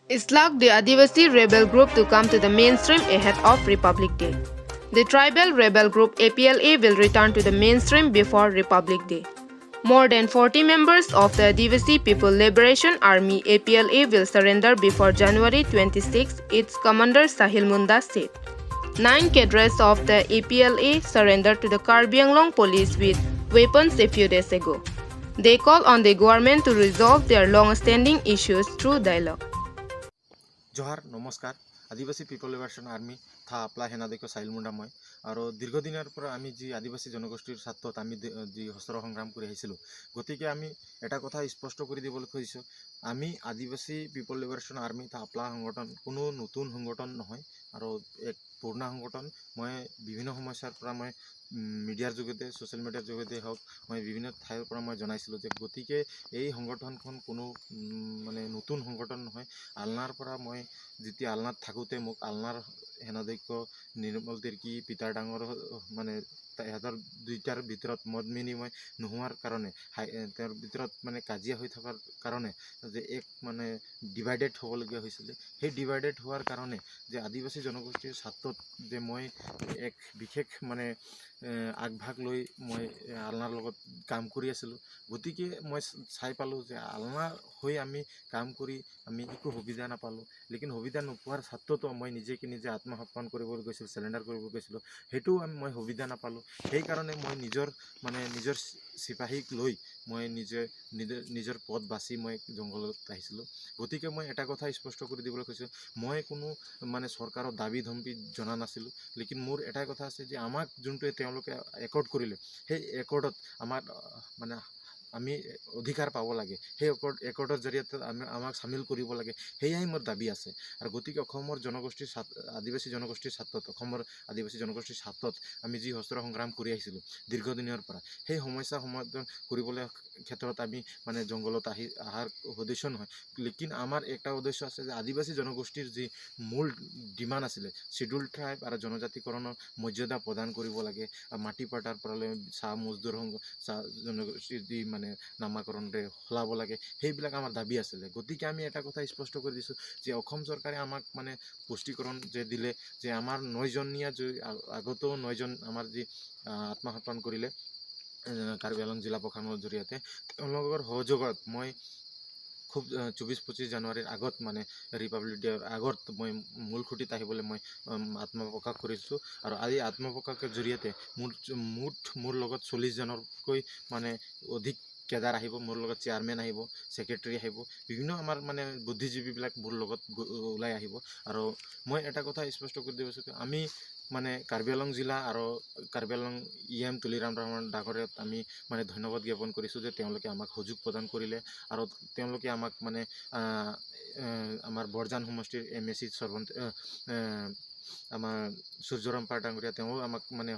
It's like the Adivashi Rebel Group to come to the mainstream ahead of Republic Day. The tribal rebel group APLA will return to the mainstream before Republic Day. More than 40 members of the Adivashi People Liberation Army APLA will surrender before January 26, its commander Sahil Munda said. 9 cadres of the APLA surrendered to the Karbi Anglong police with weapons a few days ago. They call on the government to resolve their long-standing issues through dialogue. जोहार नमस्कार आदिवासी people liberation army था आपला हेना देखो साहिल मुंडा मैं और दीर्घदिनर पर आमी जी आदिवासी जनगोष्ठीर साथत आमी जी हस्त्र संग्राम कर आइसिलो गतिके आमी एटा कथा स्पष्ट कर दिबले खुजिছো आमी आदिवासी पिपल लिबरेशन आर्मी था आपला संगठन कोनो नतुन संगठन নহয় और एक पुराना संगठन मैं विभिन्न समस्यार पर मैं मीडियार जोगेते सोशल मीडियार जोगेते हक मैं विभिन्न ठाइर पर मैं जनाइसिलो जे गतिके এই সংগঠনখন কোনো মানে নতুন সংগঠন নহয় आलनार पर मैं যেতিয়া आलनात থাকোতে মোক आलनार হেনাদক্য নিৰ্মল তিৰ্কি পিতাৰ ডাঙৰ মানে তাহাঁতৰ দুইটাৰ ভিতৰত মদ বিনিময় নোহোৱাৰ কাৰণে তেওঁৰ ভিতৰত মানে কাজিয়া হৈ থকাৰ কাৰণে যে এক মানে ডিভাইডেড হ'বলগীয়া হৈছিলে সেই ডিভাইডেড হোৱাৰ কাৰণে যে আদিবাসী জনগোষ্ঠীৰ ছাত্ৰত যে মই এক বিশেষ মানে আগভাগ লৈ মই আলনাৰ লগত কাম কৰি আছিলোঁ গতিকে মই চাই পালোঁ যে আলনা হৈ আমি কাম কৰি আমি একো সুবিধা নাপালোঁ লেকিন সুবিধা নোপোৱাৰ ছাত্ৰতো মই নিজে আত্মসমৰ্পণ কৰিবলৈ গৈছিলোঁ চেলেণ্ডাৰ কৰিব গৈছিলোঁ সেইটোও মই সুবিধা নাপালোঁ সেইকাৰণে মই নিজৰ চিপাহীক লৈ মই নিজৰ পথ বাছি মই জংঘলত আহিছিলোঁ গতিকে মই এটা কথা স্পষ্ট কৰি দিবলৈ কৈছোঁ মই কোনো মানে চৰকাৰৰ দাবী ধমকি জনা নাছিলোঁ লেকিন মোৰ এটাই কথা আছে যে আমাক যোনটোৱে তেওঁলোকে একৰ্ড কৰিলে সেই একৰ্ডত আমাৰ মানে আমি অধিকাৰ পাব লাগে সেই একৰ্ডৰ জৰিয়তে আমাক সামিল কৰিব লাগে সেয়াই মোৰ দাবী আছে আৰু গতিকে অসমৰ জনগোষ্ঠীৰ আদিবাসী জনগোষ্ঠীৰ ছাত্ৰত অসমৰ আদিবাসী জনগোষ্ঠীৰ ছাত্ৰত আমি যি হস্ত্ৰ সংগ্ৰাম কৰি আহিছিলোঁ দীৰ্ঘদিনৰ পৰা সেই সমস্যা সমাধান কৰিবলৈ ক্ষেত্ৰত আমি মানে জংঘলত অহাৰ উদ্দেশ্য নহয় লেকিন আমাৰ একটা উদ্দেশ্য আছে যে আদিবাসী জনগোষ্ঠীৰ যি মূল ডিমাণ্ড আছিলে শিডিউল ট্ৰাইব আৰু জনজাতিকৰণৰ মৰ্যাদা প্ৰদান কৰিব লাগে মাটি পট্টাৰ পৰা লৈ চাহ মজদুৰ চাহ জনগোষ্ঠীৰ যি মানে নামাকৰণৰে সলাব লাগে সেইবিলাক আমাৰ দাবী আছিলে গতিকে আমি এটা কথা স্পষ্ট কৰি দিছোঁ যে অসম চৰকাৰে আমাক মানে পুষ্টিকৰণ যে দিলে যে আমাৰ 9জনীয়া আগতেও 9জন আমাৰ যি আত্মসমৰ্পণ কৰিলে কাৰ্বি আংলং জিলা প্ৰশাসনৰ জৰিয়তে তেওঁলোকৰ সহযোগত মই খুব 24-25 জানুৱাৰীৰ আগত মানে ৰিপাব্লিক ডেৰ আগত মই মূল খুঁটিত আহিবলৈ মই আত্মপ্ৰকাশ কৰিছোঁ আৰু আজি আত্মপ্ৰকাশৰ জৰিয়তে মোৰ লগত 40জনতকৈ মানে অধিক কেডাৰ আহিব মোৰ লগত চেয়াৰমেন আহিব সেক্ৰেটাৰী আহিব বিভিন্ন আমাৰ মানে বুদ্ধিজীৱীবিলাক মোৰ লগত ওলাই আহিব আৰু মই এটা কথা স্পষ্ট কৰি দিব বিচাৰিছোঁ আমি মানে কাৰ্বি আংলং জিলা আৰু কাৰ্বি আংলং EM তুলিৰাম ৰহমান ডাঙৰীয়াক আমি মানে ধন্যবাদ জ্ঞাপন কৰিছোঁ যে তেওঁলোকে আমাক সুযোগ প্ৰদান কৰিলে আৰু তেওঁলোকে আমাক মানে আমাৰ বৰজান সমষ্টিৰ MSC সৰ্বন্ত আমাৰ সূৰ্যৰাম পাৰ ডাঙৰীয়া তেওঁ আমাক মানে